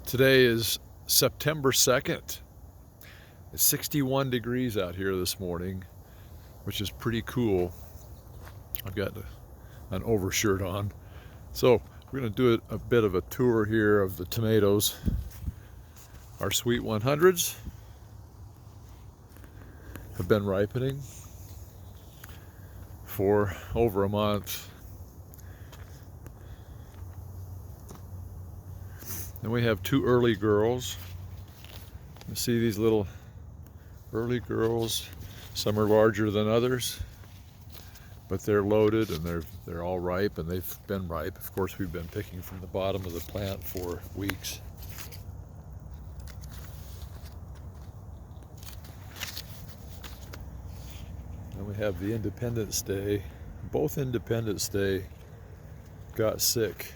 Today is September 2nd. It's 61 degrees out here this morning, which is pretty cool. I've got an overshirt on. So we're going to do a bit of a tour here of the tomatoes. Our Sweet 100s have been ripening for over a month. And we have two early girls. You see these little early girls. Some are larger than others, but they're loaded and they're all ripe, and they've been ripe. Of course, we've been picking from the bottom of the plant for weeks. And we have the Independence Day. Both Independence Day got sick,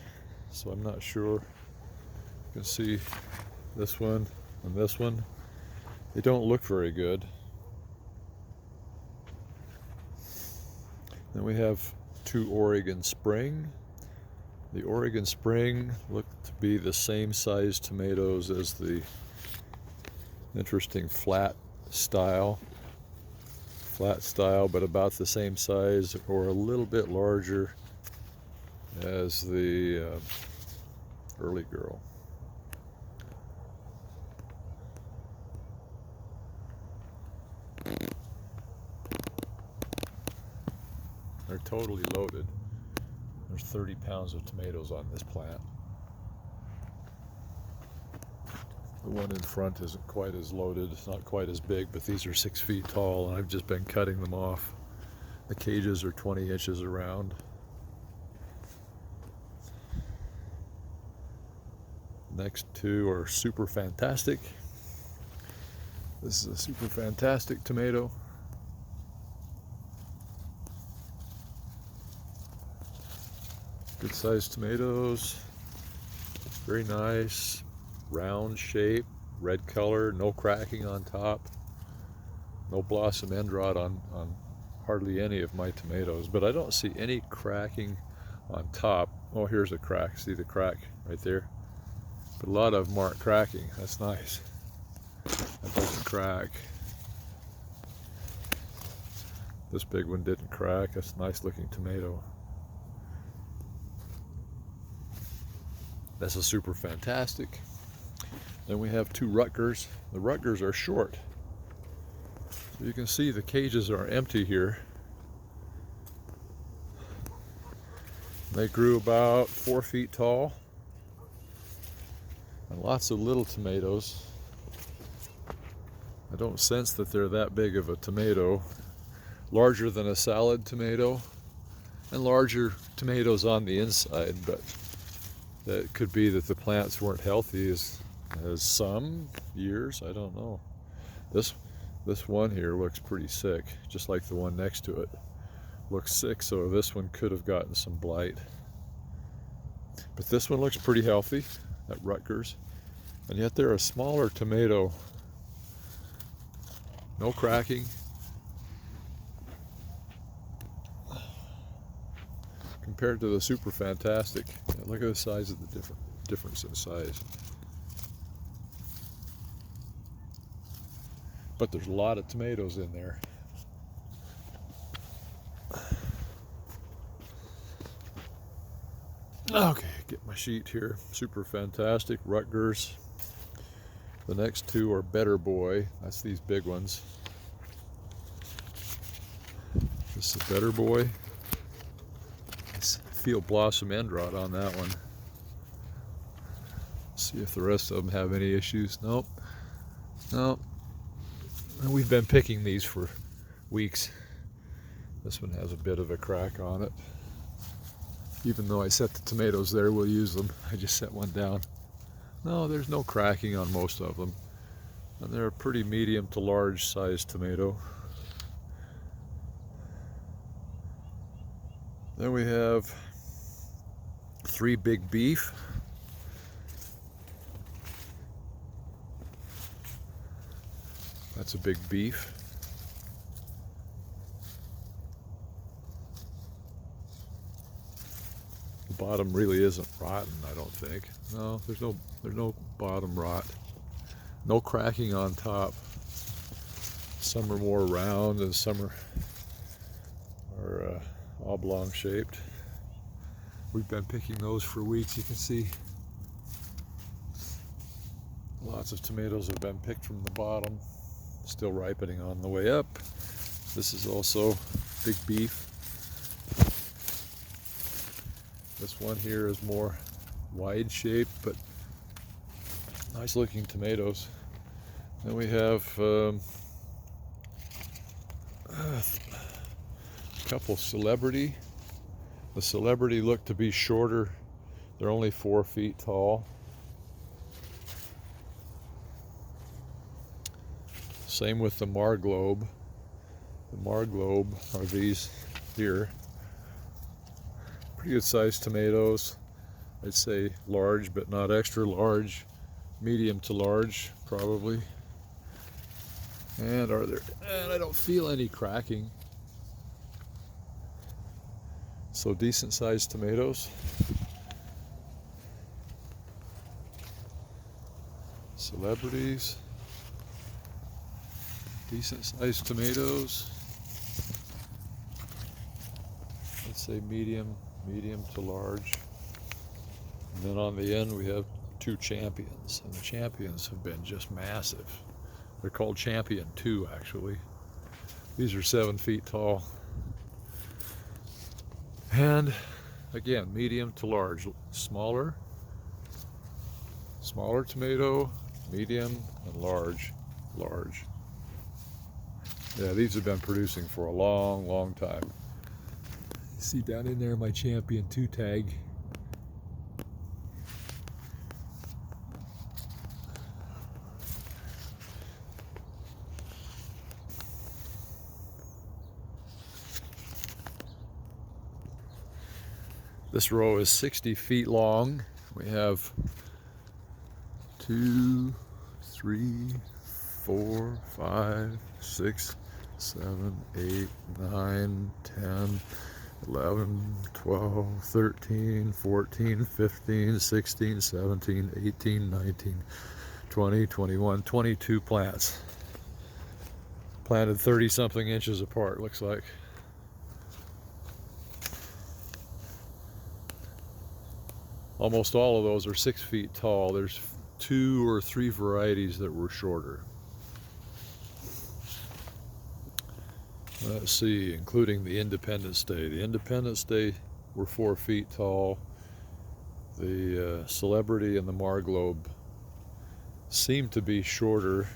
so I'm not sure. You can see this one and this one. They don't look very good. Then we have two Oregon Spring. The Oregon Spring look to be the same size tomatoes as the interesting flat style, but about the same size or a little bit larger as the early girl. They're totally loaded. There's 30 pounds of tomatoes on this plant. The one in front isn't quite as loaded. It's not quite as big, but these are 6 feet tall, and I've just been cutting them off. The cages are 20 inches around. Next two are Super Fantastic. This is a Super Fantastic tomato. Good sized tomatoes. Very nice. Round shape, red color, no cracking on top. No blossom end rot on hardly any of my tomatoes, but I don't see any cracking on top. Oh, here's a crack. See the crack right there? But a lot of them aren't cracking. That's nice. That doesn't crack. This big one didn't crack. That's a nice looking tomato. That's a Super Fantastic. Then we have two Rutgers. The Rutgers are short. So you can see the cages are empty here. They grew about 4 feet tall. And lots of little tomatoes. I don't sense that they're that big of a tomato. Larger than a salad tomato, and larger tomatoes on the inside, but that could be that the plants weren't healthy as some years. I don't know. This one here looks pretty sick, just like the one next to it looks sick, so this one could have gotten some blight. But this one looks pretty healthy at Rutgers, and yet they're a smaller tomato. No cracking. Compared to the Super Fantastic. Look at the size of the difference in size. But there's a lot of tomatoes in there. Okay, get my sheet here. Super Fantastic, Rutgers. The next two are Better Boy. That's these big ones. This is Better Boy. Feel blossom end rot on that one. See if the rest of them have any issues. Nope. Nope. And we've been picking these for weeks. This one has a bit of a crack on it. Even though I set the tomatoes there, we'll use them. I just set one down. No, there's no cracking on most of them. And they're a pretty medium to large sized tomato. Then we have 3 Big Beef. That's a Big Beef. bottom really isn't rotten, I don't think. No, there's no bottom rot. No cracking on top. Some are more round and some are oblong shaped. We've been picking those for weeks. You can see lots of tomatoes have been picked from the bottom, still ripening on the way up. This is also big beef. This one here is more wide shaped, but nice looking tomatoes. Then we have a couple Celebrity. The Celebrity look to be shorter. They're only 4 feet tall. Same with the Marglobe. The Marglobe are these here. Pretty good sized tomatoes. I'd say large, but not extra large. Medium to large, probably. And I don't feel any cracking. So decent sized tomatoes. Celebrities. Decent sized tomatoes. Let's say medium to large. And then on the end we have 2 champions, and the champions have been just massive. They're called Champion 2 actually. These are 7 feet tall. And again, medium to large. Smaller tomato, medium, and large. Yeah, these have been producing for a long time. See down in there my Champion 2 tag. This row is 60 feet long. We have 2, 3, 4, 5, 6, 7, 8, 9, 10, 11, 12, 13, 14, 15, 16, 17, 18, 19, 20, 21, 22 plants. Planted 30 something inches apart, looks like. Almost all of those are 6 feet tall. There's 2 or 3 varieties that were shorter. Let's see, including the Independence Day. The Independence Day were 4 feet tall. The Celebrity and the Marglobe seem to be shorter.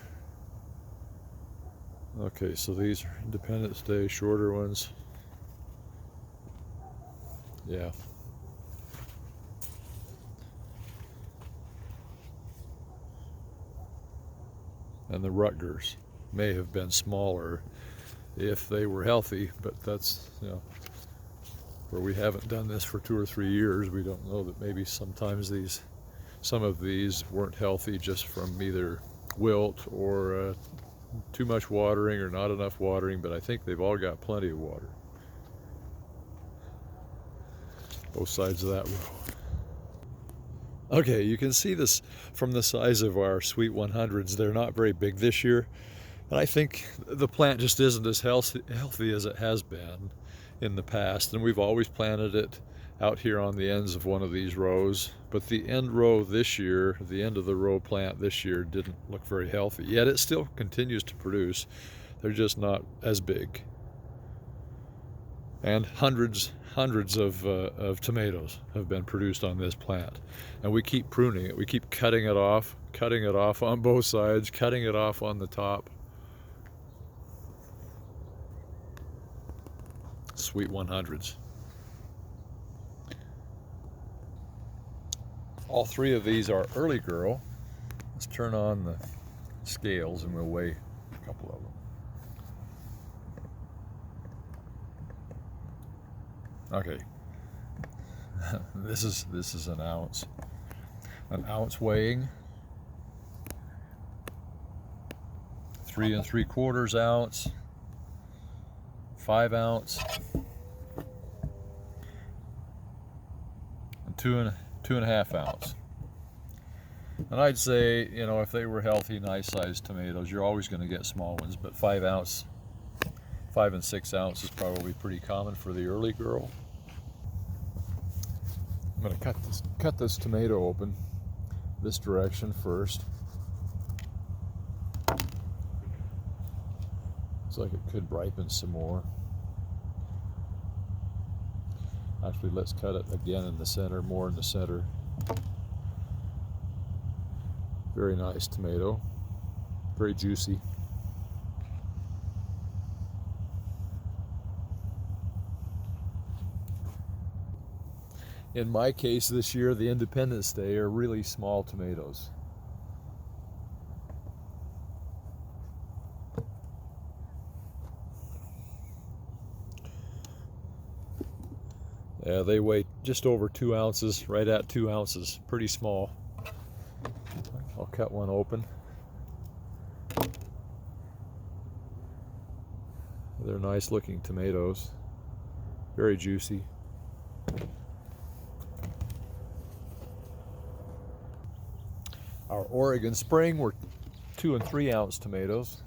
Okay, so these are Independence Day, shorter ones. Yeah. And the Rutgers may have been smaller if they were healthy, but that's, you know, where we haven't done this for 2 or 3 years, we don't know that maybe sometimes some of these weren't healthy just from either wilt or too much watering or not enough watering, but I think they've all got plenty of water. Both sides of that row. Okay, you can see this from the size of our Sweet 100s. They're not very big this year. And I think the plant just isn't as healthy as it has been in the past. And we've always planted it out here on the ends of one of these rows. But the end row this year, the end of the row plant this year didn't look very healthy. Yet it still continues to produce. They're just not as big. And hundreds of tomatoes have been produced on this plant. And we keep pruning it. We keep cutting it off on both sides, cutting it off on the top. Sweet 100s. All 3 of these are early girl. Let's turn on the scales and we'll weigh a couple of them. Okay, this is an ounce weighing, 3 3/4 ounce, 5 ounce, two and a half ounce. And I'd say, you know, if they were healthy, nice sized tomatoes, you're always going to get small ones, but 5 and 6 ounce is probably pretty common for the early girl. I'm going to cut this tomato open this direction first. Looks like it could ripen some more. Actually, let's cut it again in the center, more in the center. Very nice tomato, very juicy. In my case this year, the Independence Day are really small tomatoes. Yeah, they weigh just over 2 ounces, right at 2 ounces, pretty small. I'll cut one open. They're nice looking tomatoes, very juicy. Our Oregon Spring were 2 and 3 ounce tomatoes.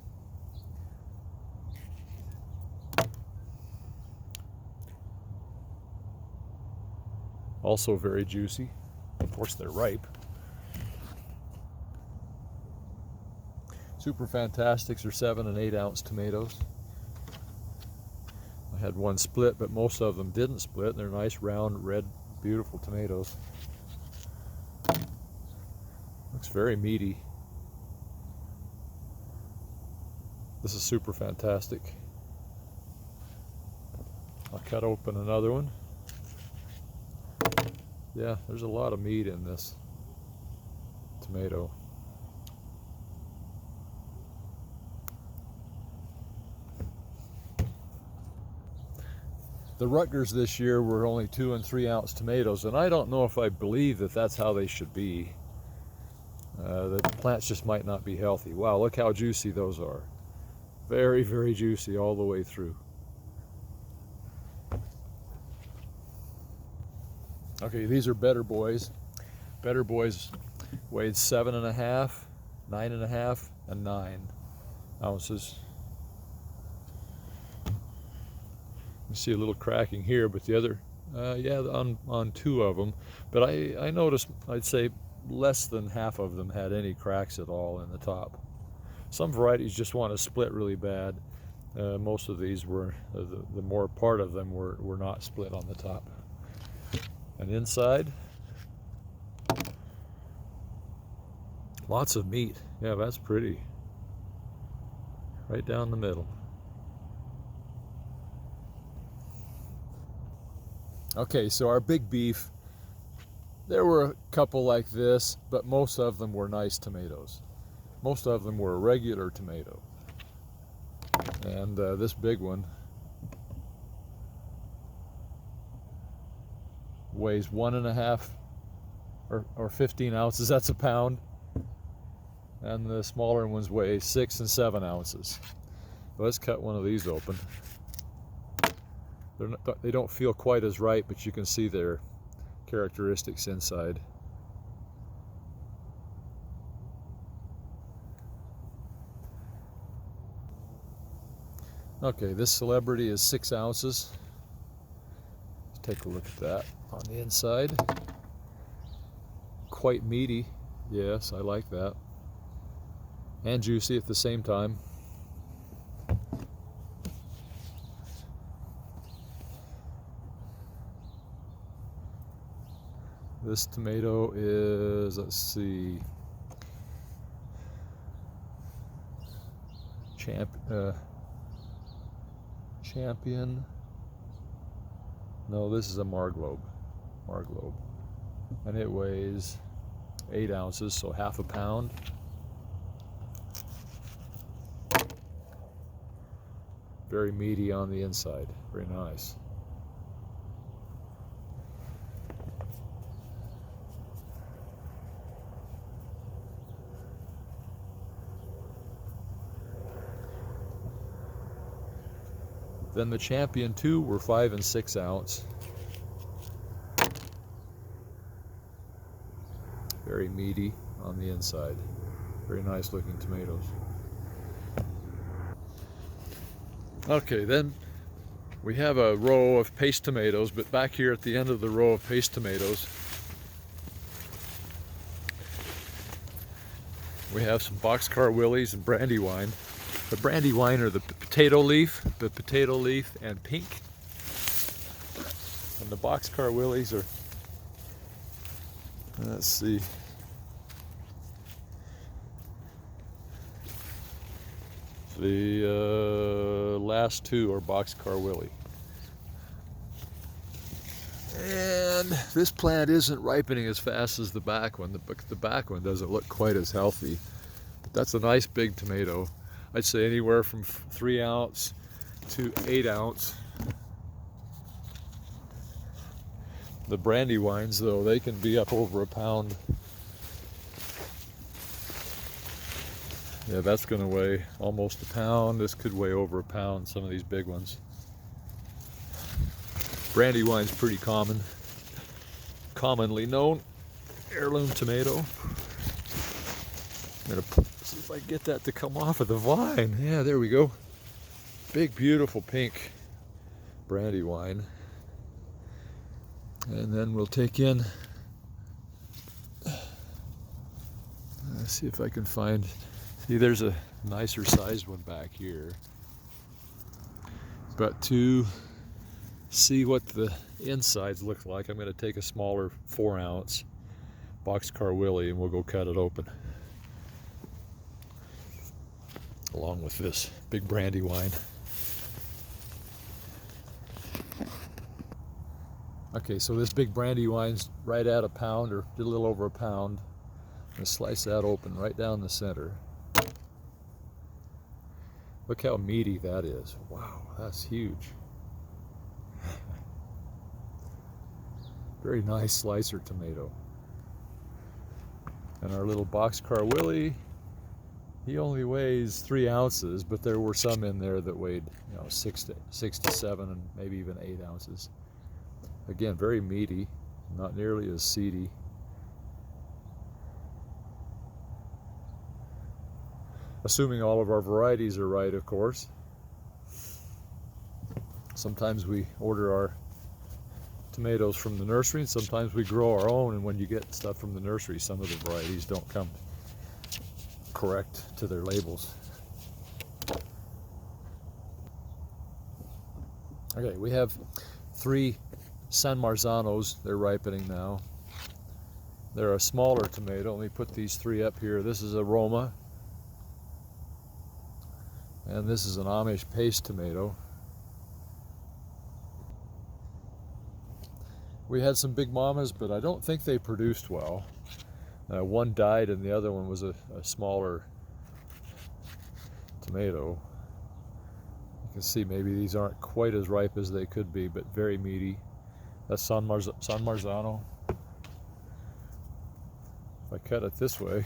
Also very juicy. Of course, they're ripe. Super Fantastics are 7 and 8 ounce tomatoes. I had one split, but most of them didn't split. They're nice, round, red, beautiful tomatoes. Looks very meaty. This is Super Fantastic. I'll cut open another one. Yeah, there's a lot of meat in this tomato. The Rutgers this year were only 2 and 3 ounce tomatoes, and I don't know if I believe that that's how they should be. The plants just might not be healthy. Wow, look how juicy those are. Very, very juicy all the way through. Okay, these are Better Boys. Better Boys weighed 7.5, 9.5, and 9 ounces. You see a little cracking here, but the other, yeah, on 2 of them. But I noticed, I'd say less than half of them had any cracks at all in the top. Some varieties just want to split really bad. Most of these were, the more part of them were not split on the top. And inside, lots of meat. Yeah, that's pretty. Right down the middle. Okay, so our big beef, there were a couple like this, but most of them were nice tomatoes. Most of them were a regular tomato. And this big one weighs 1.5 or 15 ounces, that's a pound. And the smaller ones weigh 6 and 7 ounces. Let's cut one of these open. They don't feel quite as ripe, but you can see their characteristics inside. Okay, this Celebrity is 6 ounces. Let's take a look at that on the inside. Quite meaty. Yes, I like that. And juicy at the same time. This tomato is, let's see, Champion. No, this is a Marglobe. And it weighs 8 ounces, so half a pound. Very meaty on the inside, very nice. Then the Champion 2 were 5 and 6 ounce. Very meaty on the inside. Very nice looking tomatoes. Okay, then we have a row of paste tomatoes, but back here at the end of the row of paste tomatoes, we have some Car Willys and Brandywine. The Brandywine are the potato leaf and pink. And the Car Willys are, let's see, the last two are Car Willy. And this plant isn't ripening as fast as the back one. The back one doesn't look quite as healthy. But that's a nice big tomato. I'd say anywhere from 3 ounce to 8 ounce. The Brandywines, though, they can be up over a pound. Yeah, that's going to weigh almost a pound. This could weigh over a pound, some of these big ones. Brandywine's pretty commonly known heirloom tomato. I'm going to see if I can get that to come off of the vine. Yeah, there we go. Big, beautiful pink Brandywine. And then we'll take in, let's see if I can find, see there's a nicer sized one back here. But to see what the insides look like, I'm going to take a smaller 4 ounce Car Willy and we'll go cut it open. Along with this big Brandywine. Okay, so this big Brandywine's right at a pound, or a little over a pound. I'm going to slice that open right down the center. Look how meaty that is. Wow, that's huge. Very nice slicer tomato. And our little Car Willy, he only weighs 3 ounces, but there were some in there that weighed, 6 to 7 and maybe even 8 ounces. Again, very meaty, not nearly as seedy. Assuming all of our varieties are right, of course. Sometimes we order our tomatoes from the nursery, and sometimes we grow our own, and when you get stuff from the nursery, some of the varieties don't come correct to their labels. Okay, we have 3 San Marzanos. They're ripening now. They're a smaller tomato. Let me put these 3 up here. This is a Roma, and this is an Amish Paste tomato. We had some big mamas, but I don't think they produced well. One died and the other one was a smaller tomato. You can see maybe these aren't quite as ripe as they could be, but very meaty. That's San Marzano. If I cut it this way,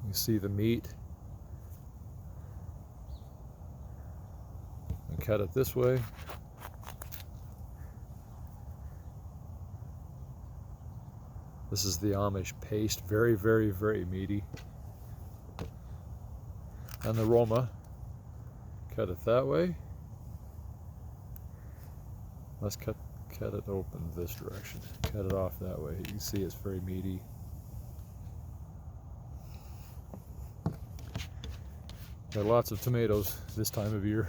you see the meat. And cut it this way. This is the Amish Paste, very, very, very meaty. And the Roma, cut it that way. Let's cut it open this direction. Cut it off that way. You can see it's very meaty. There are lots of tomatoes this time of year.